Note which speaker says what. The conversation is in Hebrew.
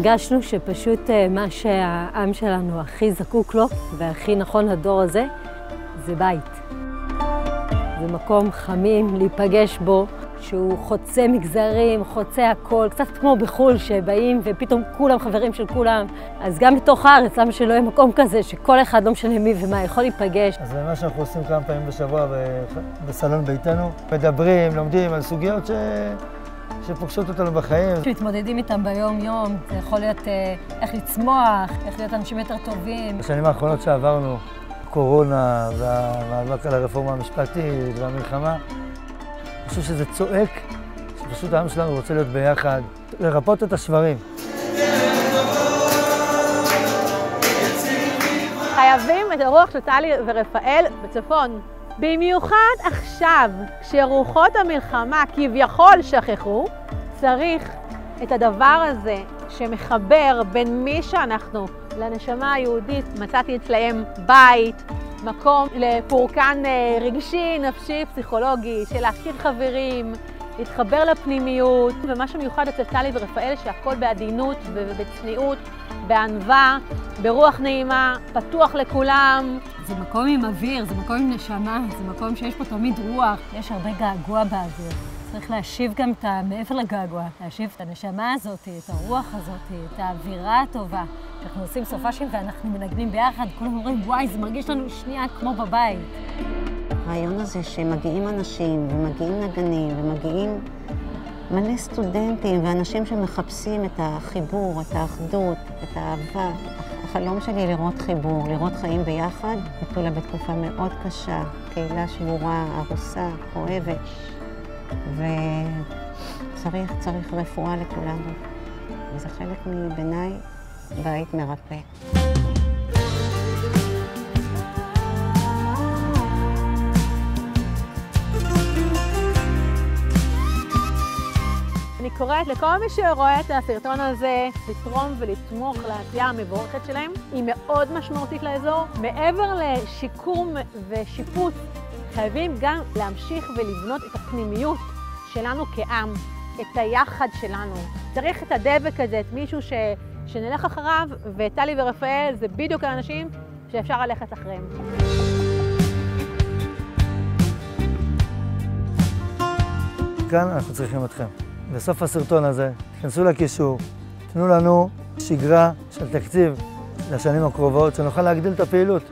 Speaker 1: הרגשנו שפשוט מה שהעם שלנו הכי זקוק לו והכי נכון לדור הזה, זה בית. זה מקום חמים להיפגש בו, שהוא חוצה מגזרים, חוצה הכל, קצת כמו בחול שבאים ופתאום כולם חברים של כולם. אז גם בתוך הארץ, למה שלא יהיה מקום כזה שכל אחד לא משנה מי ומה יכול להיפגש.
Speaker 2: אז זה מה שאנחנו עושים כמה פעמים בשבוע בסלון ביתנו. מדברים, לומדים על סוגיות שפוגשות אותנו בחיים.
Speaker 1: שמתמודדים איתם ביום-יום, זה יכול להיות איך לצמוח, איך להיות אנשים יותר טובים.
Speaker 2: בשנים האחרונות שעברנו, קורונה והמאבק על הרפורמה המשפטית והמלחמה, אני חושב שזה צועק, שפשוט העם שלנו רוצה להיות ביחד, לרפות את השברים.
Speaker 3: חייבים את הרוח של טלי ורפאל בצפון. במיוחד עכשיו, כשרוחות המלחמה כביכול שכחו, צריך את הדבר הזה שמחבר בין מי שאנחנו לנשמה היהודית. מצאתי אצלהם בית, מקום לפורקן רגשי, נפשי, פסיכולוגי, של להכיר חברים, להתחבר לפנימיות. ומה שמיוחד אצל טלי ורפאל שהכל בעדינות ובצניעות, בענווה, ברוח נעימה, פתוח לכולם.
Speaker 1: זה מקום עם אוויר, זה מקום עם נשמה, זה מקום שיש פה תמיד רוח. יש הרבה געגוע באוויר. צריך להשיב גם מעבר לגעגוע, להשיב את הנשמה הזאת, את הרוח הזאת, את האווירה הטובה. אנחנו עושים סופ"שים ואנחנו מנגנים ביחד, כולם אומרים, וואי, זה מרגיש לנו שנייה כמו בבית.
Speaker 4: הרעיון הזה שמגיעים אנשים ומגיעים נגנים ומגיעים מלא סטודנטים ואנשים שמחפשים את החיבור, את האחדות, את האהבה. החלום שלי לראות חיבור, לראות חיים ביחד. מטולה בתקופה מאוד קשה, קהילה שבורה, ארוסה, אוהבת. וצריך רפואה לכולנו. וזה חלק מבעיניי בית מרפא.
Speaker 3: אני קוראת לכל מי שרואה את הסרטון הזה לתרום ולתמוך לעשייה המבורכת שלהם. היא מאוד משמעותית לאזור. מעבר לשיקום ושיפוץ, חייבים גם להמשיך ולבנות את הפנימיות שלנו כעם, את היחד שלנו. צריך את הדבק הזה, את מישהו שנלך אחריו, וטלי ורפאל זה בדיוק האנשים שאפשר ללכת אחריהם.
Speaker 2: כאן אנחנו צריכים אתכם. בסוף הסרטון הזה, תכנסו לקישור, תנו לנו שגרה של תקציב לשנים הקרובות, שנוכל להגדיל את הפעילות.